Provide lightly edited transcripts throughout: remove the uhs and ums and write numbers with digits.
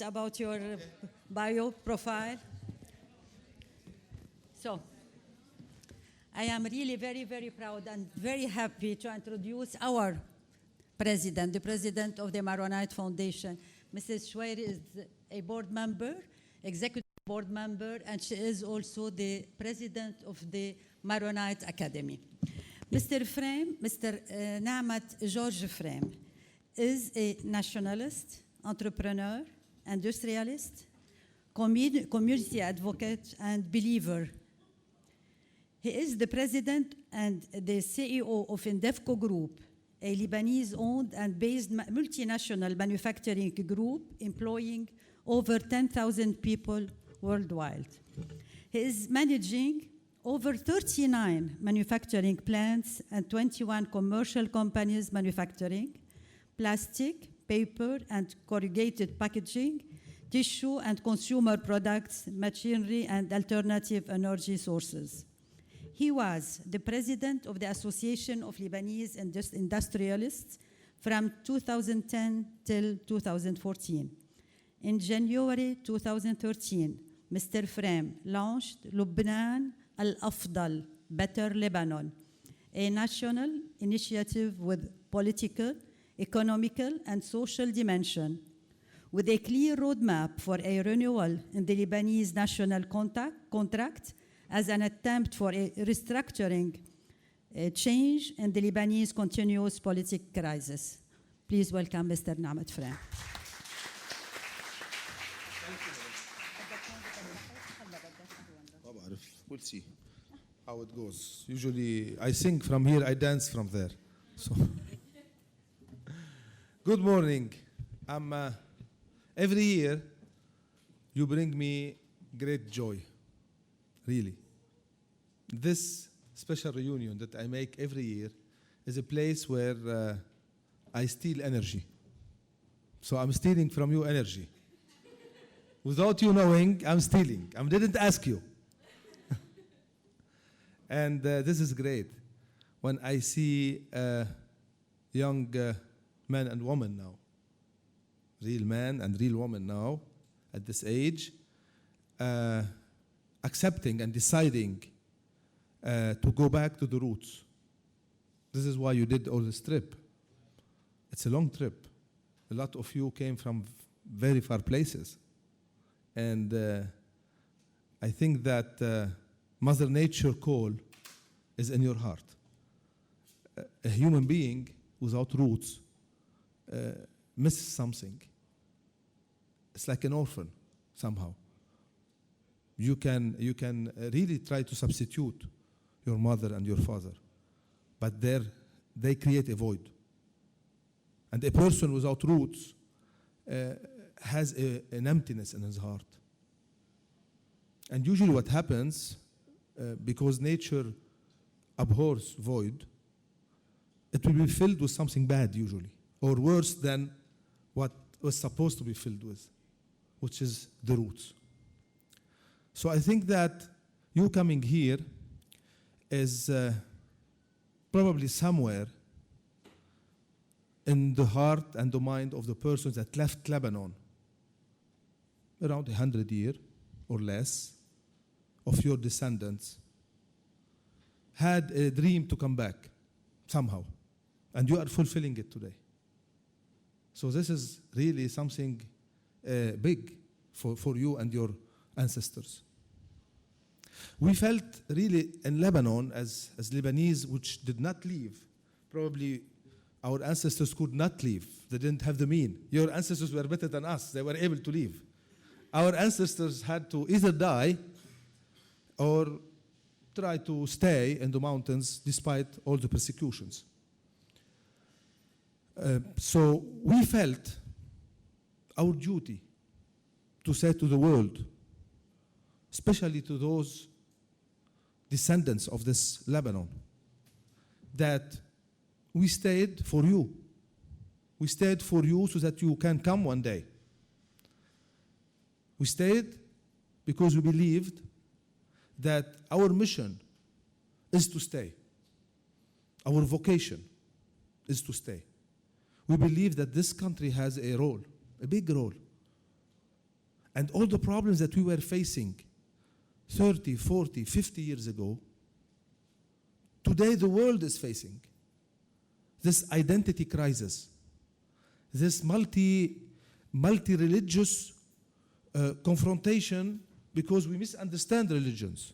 about your bio profile. So, I am really very, very proud and very happy to introduce our president, the president of the Maronite Foundation. Mrs. Shwairi is a board member, executive board member, and she is also the president of the Maronite Academy. Mr. Frem, Mr. Neemat Frem, is a nationalist, entrepreneur, industrialist, community advocate, and believer. He is the president and the CEO of Indefco Group, a Lebanese-owned and based multinational manufacturing group employing over 10,000 people worldwide. He is managing over 39 manufacturing plants and 21 commercial companies manufacturing plastic, paper, and corrugated packaging, tissue and consumer products, machinery, and alternative energy sources. He was the president of the Association of Lebanese Industrialists from 2010 till 2014. In January 2013, Mr. Frem launched Lubnan Al-Afdal, Better Lebanon, a national initiative with political, economical, and social dimension, with a clear roadmap for a renewal in the Lebanese national contract as an attempt for a restructuring change in the Lebanese continuous political crisis. Please welcome Mr. Neemat Frem. We'll see how it goes. Usually I sing from here, I dance from there. So good morning. Every year you bring me great joy, really. This special reunion that I make every year is a place where I steal energy. So I'm stealing from you energy. Without you knowing, I'm stealing. I didn't ask you. And this is great. When I see young men and women now, real men and real women now, at this age, accepting and deciding to go back to the roots. This is why you did all this trip. It's a long trip. A lot of you came from very far places. And I think that Mother Nature call is in your heart. A human being without roots misses something. It's like an orphan somehow. You can really try to substitute your mother and your father, but they create a void. And a person without roots has an emptiness in his heart. And usually what happens, because nature abhors void, it will be filled with something bad usually, or worse than what was supposed to be filled with, which is the roots. So I think that you coming here is probably somewhere in the heart and the mind of the persons that left Lebanon around 100 years or less of your descendants had a dream to come back somehow, and you are fulfilling it today. So this is really something big for you and your ancestors. We felt really in Lebanon as Lebanese, which did not leave. Probably our ancestors could not leave. They didn't have the mean. Your ancestors were better than us. They were able to leave. Our ancestors had to either die or try to stay in the mountains despite all the persecutions. So we felt our duty to say to the world, especially to those descendants of this Lebanon, that we stayed for you. We stayed for you so that you can come one day. We stayed because we believed that our mission is to stay. Our vocation is to stay. We believe that this country has a role, a big role, And all the problems that we were facing 30, 40, 50 years ago, today the world is facing. This identity crisis, this multi-religious confrontation because we misunderstand religions.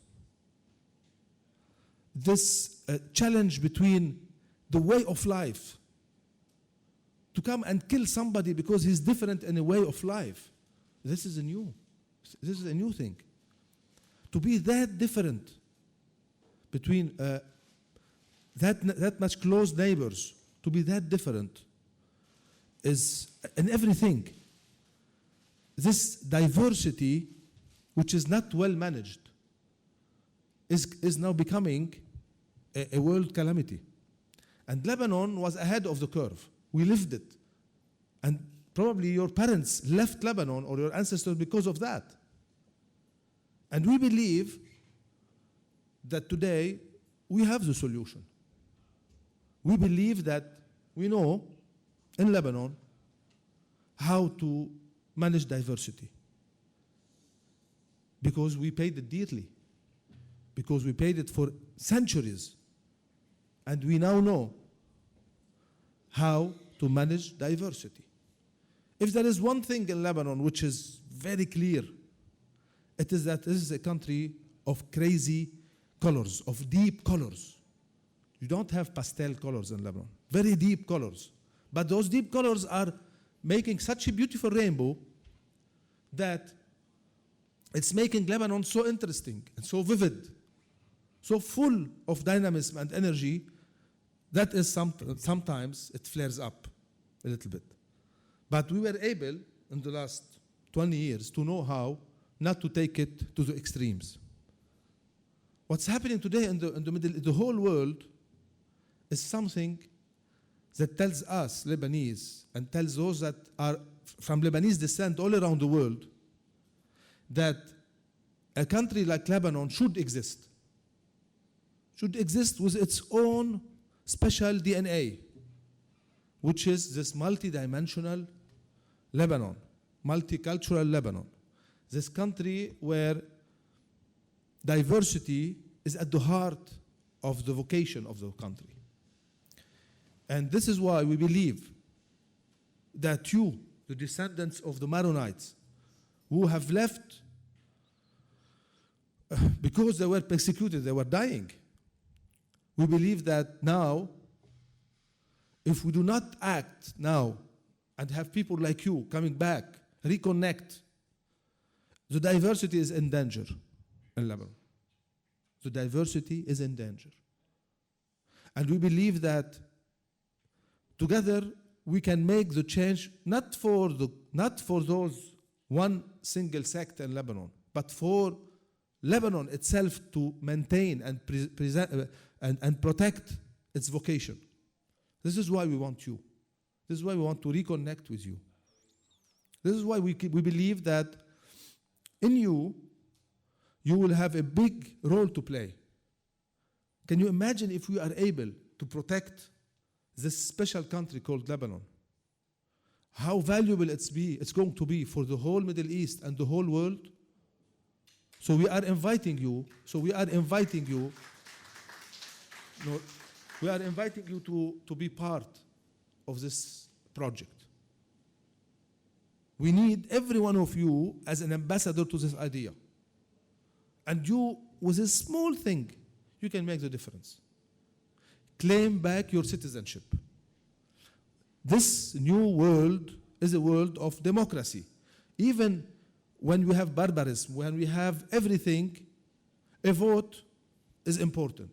This challenge between the way of life, to come and kill somebody because he's different in a way of life. This is a new thing. To be that different between that much close neighbors, to be that different is in everything. This diversity, which is not well managed, is now becoming a world calamity. And Lebanon was ahead of the curve. We lived it. And probably your parents left Lebanon or your ancestors because of that. And we believe that today we have the solution. We believe that we know in Lebanon how to manage diversity. Because we paid it dearly. Because we paid it for centuries. And we now know how to manage diversity. If there is one thing in Lebanon which is very clear, it is that this is a country of crazy colors, of deep colors. You don't have pastel colors in Lebanon, very deep colors. But those deep colors are making such a beautiful rainbow that it's making Lebanon so interesting and so vivid, so full of dynamism and energy, that is sometimes it flares up a little bit. But we were able, in the last 20 years, to know how not to take it to the extremes. What's happening today in the middle, the whole world, is something that tells us, Lebanese, and tells those that are from Lebanese descent all around the world, that a country like Lebanon should exist with its own special DNA, which is this multidimensional Lebanon, multicultural Lebanon. This country where diversity is at the heart of the vocation of the country. And this is why we believe that you, the descendants of the Maronites, who have left because they were persecuted, they were dying. We believe that now, if we do not act now and have people like you coming back, reconnect, the diversity is in danger in Lebanon. The diversity is in danger. And we believe that together we can make the change, not for those one single sect in Lebanon, but for Lebanon itself to maintain and protect its vocation. This is why we want you. This is why we want to reconnect with you. This is why we believe that in you will have a big role to play. Can you imagine if we are able to protect this special country called Lebanon? How valuable it's going to be for the whole Middle East and the whole world? So we are inviting you to be part of this project. We need every one of you as an ambassador to this idea. And you, with a small thing, you can make the difference. Claim back your citizenship. This new world is a world of democracy. Even when we have barbarism, when we have everything, a vote is important.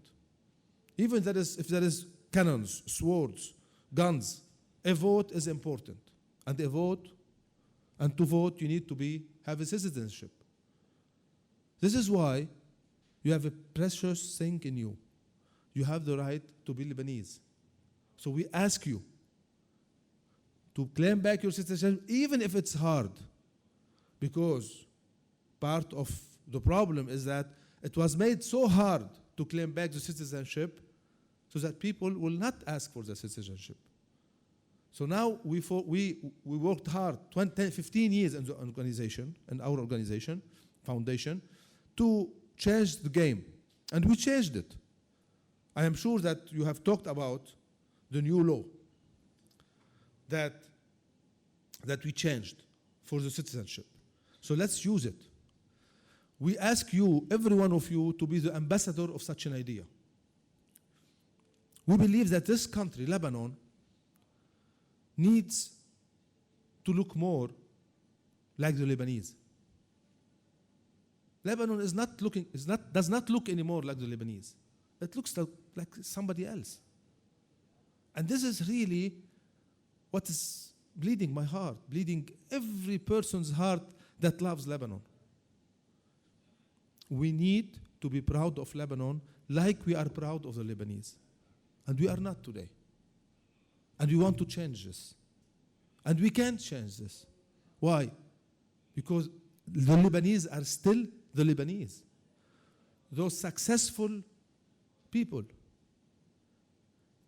Even if there is cannons, swords, guns, a vote is important. And to vote, you need to have a citizenship. This is why you have a precious thing in you. You have the right to be Lebanese. So we ask you to claim back your citizenship, even if it's hard. Because part of the problem is that it was made so hard to claim back the citizenship so that people will not ask for the citizenship. So now we worked hard, 15 years in the organization, in our organization, foundation, to change the game. And we changed it. I am sure that you have talked about the new law that we changed for the citizenship. So let's use it. We ask you, every one of you, to be the ambassador of such an idea. We believe that this country, Lebanon, needs to look more like the Lebanese. Lebanon does not look anymore like the Lebanese. It looks like somebody else. And this is really what is bleeding my heart, bleeding every person's heart that loves Lebanon. We need to be proud of Lebanon like we are proud of the Lebanese. And we are not today. And we want to change this. And we can't change this. Why? Because the Lebanese are still the Lebanese. Those successful people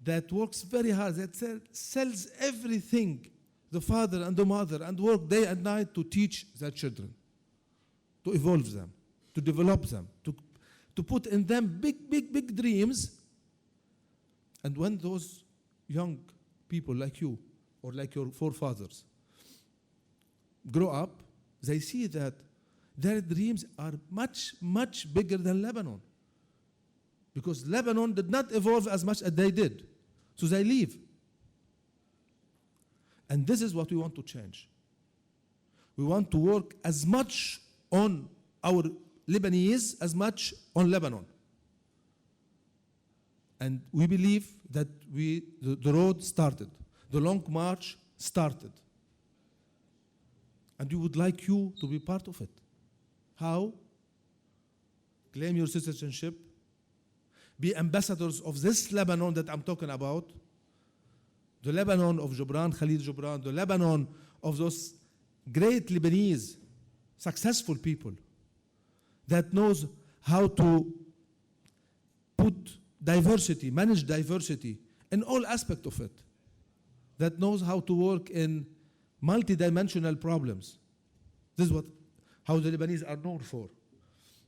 that works very hard, that sells everything, the father and the mother, and work day and night to teach their children, to evolve them, to develop them, to put in them big dreams. And when those young people like you or like your forefathers grow up, they see that their dreams are much bigger than Lebanon. Because Lebanon did not evolve as much as they did. So they leave. And this is what we want to change. We want to work as much on our Lebanese as much on Lebanon. And we believe that the road started. The long march started. And we would like you to be part of it. How? Claim your citizenship. Be ambassadors of this Lebanon that I'm talking about. The Lebanon of Gibran, Khalid Gibran, the Lebanon of those great Lebanese, successful people that knows how to put diversity, manage diversity in all aspects of it, that knows how to work in multidimensional problems. This is how the Lebanese are known for,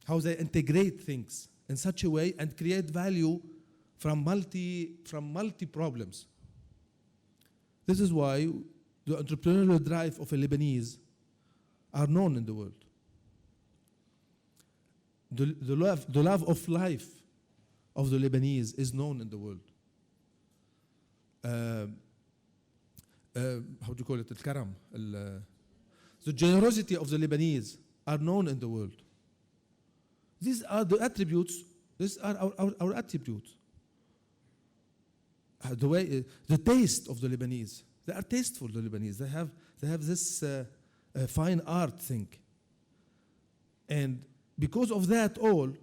how they integrate things in such a way and create value from multi problems. This is why the entrepreneurial drive of a Lebanese are known in the world. The love of life of the Lebanese is known in the world. How do you call it? Al-Karam. The generosity of the Lebanese are known in the world. These are the attributes. These are our attributes. The taste of the Lebanese. They are tasteful, the Lebanese. They have this fine art thing. And because of that all,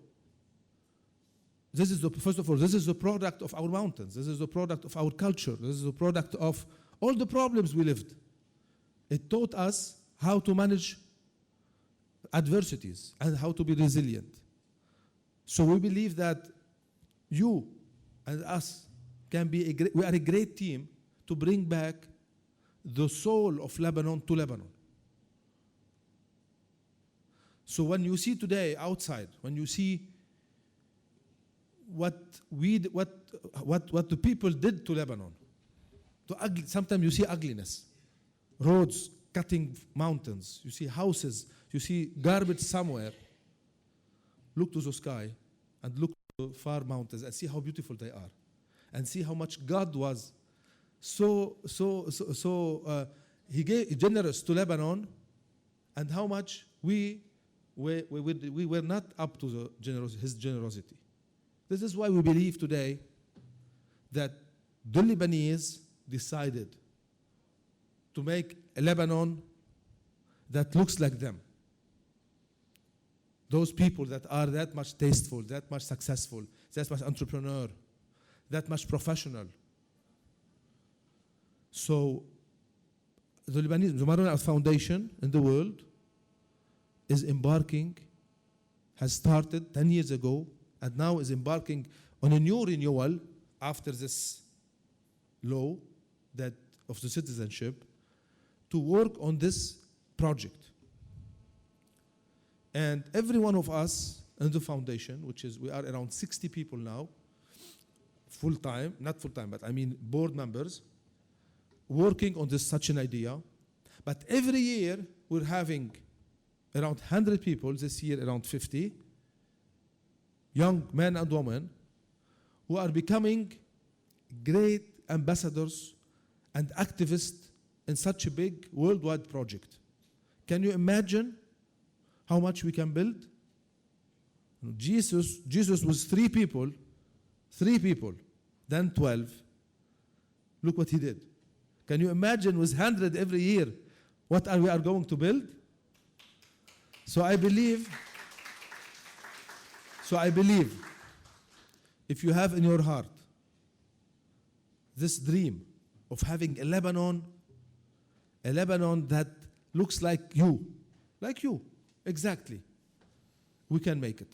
first of all, this is the product of our mountains. This is the product of our culture. This is the product of all the problems we lived. It taught us how to manage adversities and how to be resilient. So we believe that you and us we are a great team to bring back the soul of Lebanon to Lebanon. So when you see today outside, when you see what the people did to Lebanon, sometimes you see ugliness, roads cutting mountains, you see houses, you see garbage somewhere. Look to the sky and look to the far mountains and see how beautiful they are, and see how much God was He gave generous to Lebanon, and how much we were not up to His generosity. This is why we believe today that the Lebanese decided to make a Lebanon that looks like them. Those people that are that much tasteful, that much successful, that much entrepreneur, that much professional. So the Maronite Foundation in the world has started 10 years ago, and now is embarking on a new renewal after this law that of the citizenship to work on this project. And every one of us in the foundation, which is, we are around 60 people now, full-time, not full-time, but I mean board members, working on this such an idea. But every year, we're having around 100 people, this year around 50, young men and women, who are becoming great ambassadors and activists in such a big worldwide project. Can you imagine how much we can build? Jesus was three people, then 12. Look what he did. Can you imagine with 100 every year what we are going to build? So I believe if you have in your heart this dream of having a Lebanon that looks like you, exactly, we can make it.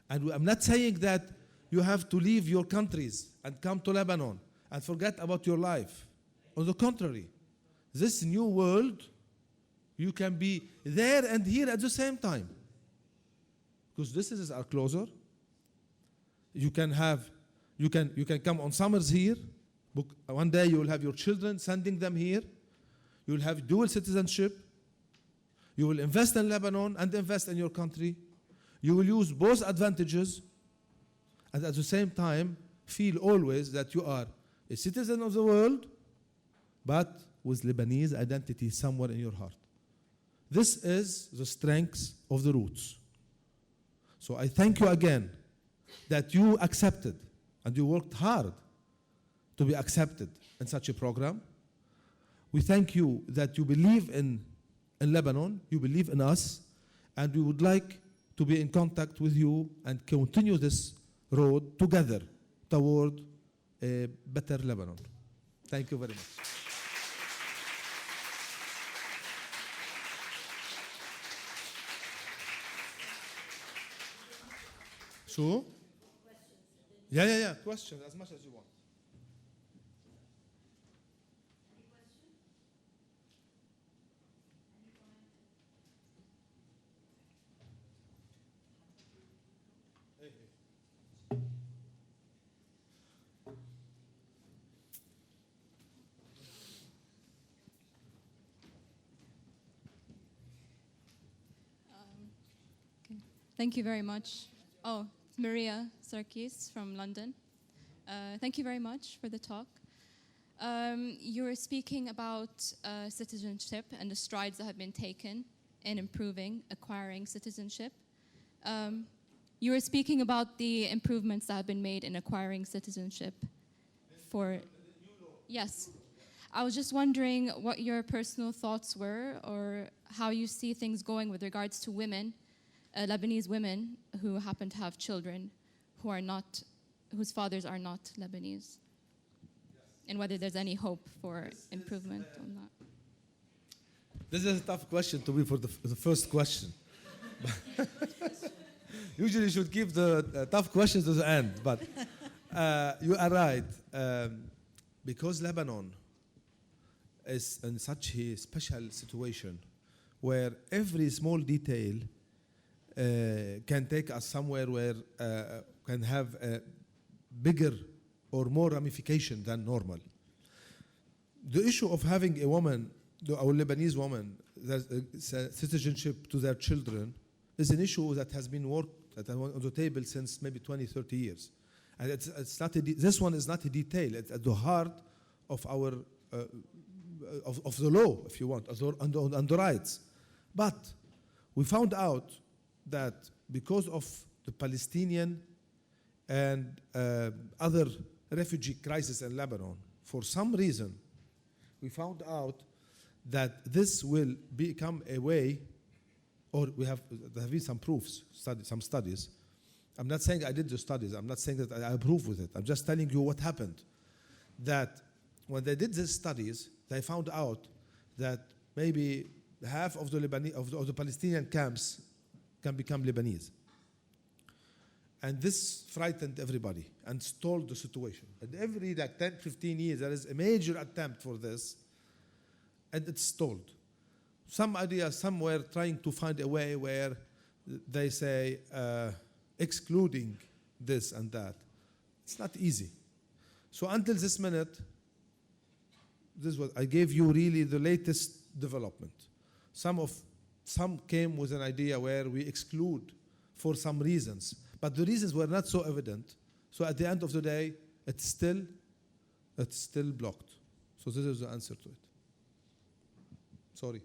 And I'm not saying that you have to leave your countries and come to Lebanon and forget about your life. On the contrary, this new world, you can be there and here at the same time. Because this is our closer. You can come on summers here. One day you will have your children, sending them here. You will have dual citizenship. You will invest in Lebanon and invest in your country. You will use both advantages, and at the same time feel always that you are a citizen of the world, but with Lebanese identity somewhere in your heart. This is the strength of the roots. So I thank you again that you accepted and you worked hard to be accepted in such a program. We thank you that you believe in Lebanon, you believe in us, and we would like to be in contact with you and continue this road together toward a better Lebanon. Thank you very much. So? Yeah. Questions as much as you want. Thank you very much. Oh, Maria Sarkis from London. Thank you very much for the talk. You were speaking about citizenship and the strides that have been taken in acquiring citizenship. You were speaking about the improvements that have been made in acquiring citizenship for... Yes. I was just wondering what your personal thoughts were or how you see things going with regards to women, Lebanese women who happen to have children whose fathers are not Lebanese, and whether there's any hope for improvement on that. This is a tough question to me for the first question. Usually you should keep the tough questions to the end, but you are right. Because Lebanon is in such a special situation where every small detail can take us somewhere where can have a bigger or more ramification than normal. The issue of having a woman, our Lebanese woman, citizenship to their children is an issue that has been worked on the table since maybe 20, 30 years. And it's not this one is not a detail. It's at the heart of our of the law, if you want, and the rights. But we found out that because of the Palestinian and other refugee crisis in Lebanon, for some reason, we found out that this will become a way, or there have been some proofs, some studies. I'm not saying I did the studies. I'm not saying that I approve with it. I'm just telling you what happened. That when they did these studies, they found out that maybe half of the Palestinian camps can become Lebanese. And this frightened everybody and stalled the situation. And every like 10, 15 years, there is a major attempt for this, and it's stalled. Some ideas, some were trying to find a way where they say excluding this and that. It's not easy. So until this minute, this was I gave you really the latest development. Some came with an idea where we exclude for some reasons, but the reasons were not so evident. So at the end of the day, it's still blocked. So this is the answer to it. Sorry.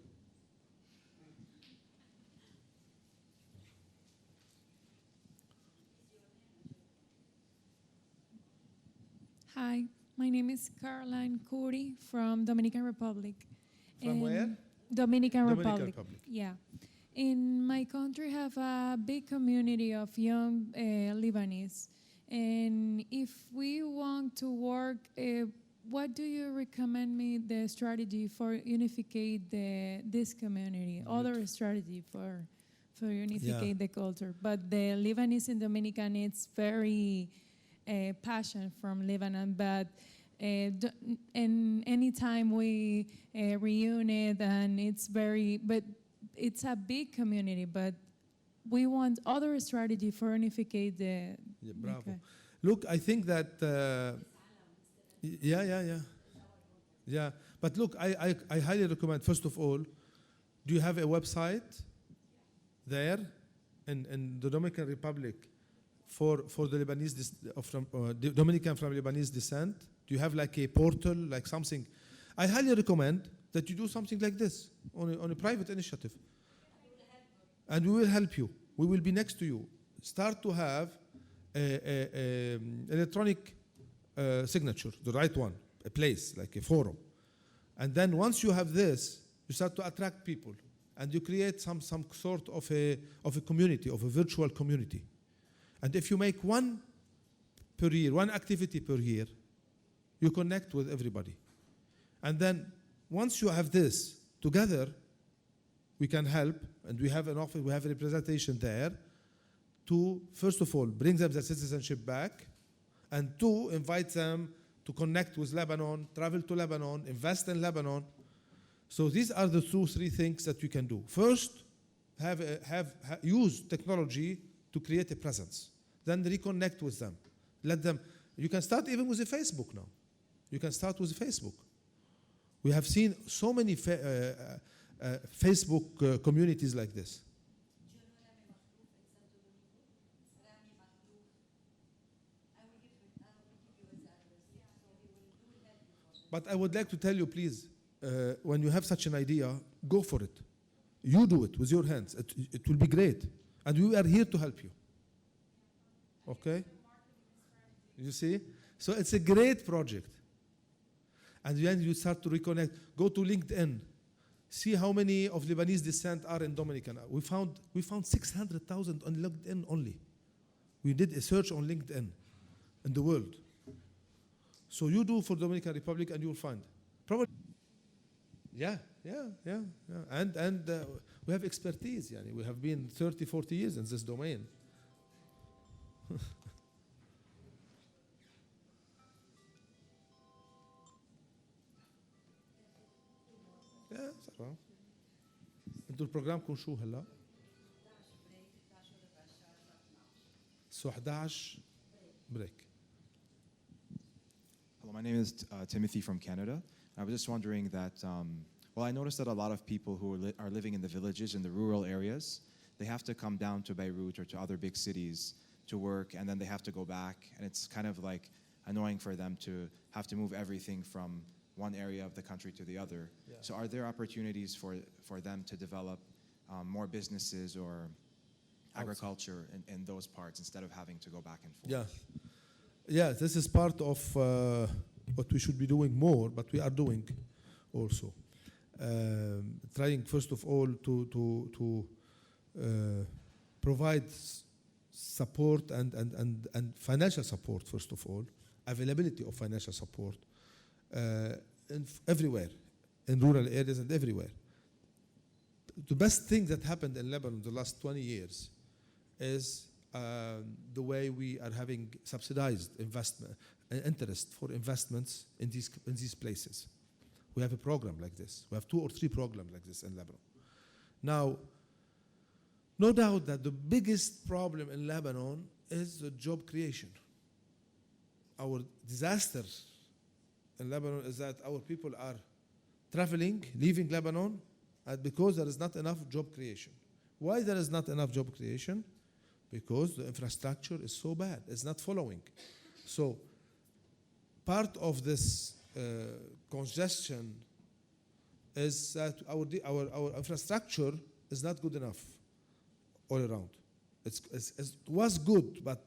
Hi, my name is Caroline Curi from Dominican Republic. From where? Dominican Dominican Republic. Republic. Yeah. In my country have a big community of young Lebanese. And if we want to work, what do you recommend me the strategy for unificate this community? Other strategy for unificate the culture. But the Lebanese and Dominican, it's very passion from Lebanon, but and anytime we reunite, and it's a big community, but we want other strategy for unificate the. Yeah, bravo. Okay. Look, I think that yeah. But look, I highly recommend. First of all, do you have a website there in the Dominican Republic for the Lebanese from Dominican from Lebanese descent? Do you have like a portal, like something? I highly recommend that you do something like this on a private initiative, and we will help you. We will be next to you. Start to have a electronic signature, the right one, a place like a forum, and then once you have this, you start to attract people, and you create some sort of a community, of a virtual community. And if you make one per year, one activity per year, you connect with everybody. And then once you have this together, we can help, and we have an office, we have a representation there to, first of all, bring them their citizenship back, and two, invite them to connect with Lebanon, travel to Lebanon, invest in Lebanon. So these are the 2-3 things that you can do. First, use technology to create a presence. Then reconnect with them. Let them. You can start even with a Facebook now. You can start with Facebook. We have seen so many Facebook communities like this. But I would like to tell you, please, when you have such an idea, go for it. You do it with your hands. It will be great. And we are here to help you. Okay? You see? So it's a great project. And then you start to reconnect. Go to LinkedIn. See how many of Lebanese descent are in Dominican. We found 600,000 on LinkedIn only. We did a search on LinkedIn in the world. So you do for Dominican Republic and you'll find. Probably. Yeah. And we have expertise. Yani. We have been 30, 40 years in this domain. صراحة. انتوا البروجرامكم شو هلا؟ الساعة 11 بريك. Hello, my name is Timothy from Canada. I was just wondering that, I noticed that a lot of people who are living in the villages, in the rural areas, they have to come down to Beirut or to other big cities to work, and then they have to go back, and it's kind of like annoying for them to have to move everything from one area of the country to the other. Yeah. So are there opportunities for them to develop more businesses or agriculture in those parts instead of having to go back and forth? Yeah, this is part of what we should be doing more, but we are doing also. Trying, first of all, to provide support and financial support, first of all, availability of financial support everywhere, in rural areas and everywhere. The best thing that happened in Lebanon the last 20 years is the way we are having subsidized investment interest for investments in these places. We have a program like this. We have 2 or 3 programs like this in Lebanon. Now, no doubt that the biggest problem in Lebanon is the job creation. Our disaster in Lebanon is that our people are traveling, leaving Lebanon, because there is not enough job creation. Why there is not enough job creation? Because the infrastructure is so bad. It's not following. So part of this congestion is that our infrastructure is not good enough all around. It was good, but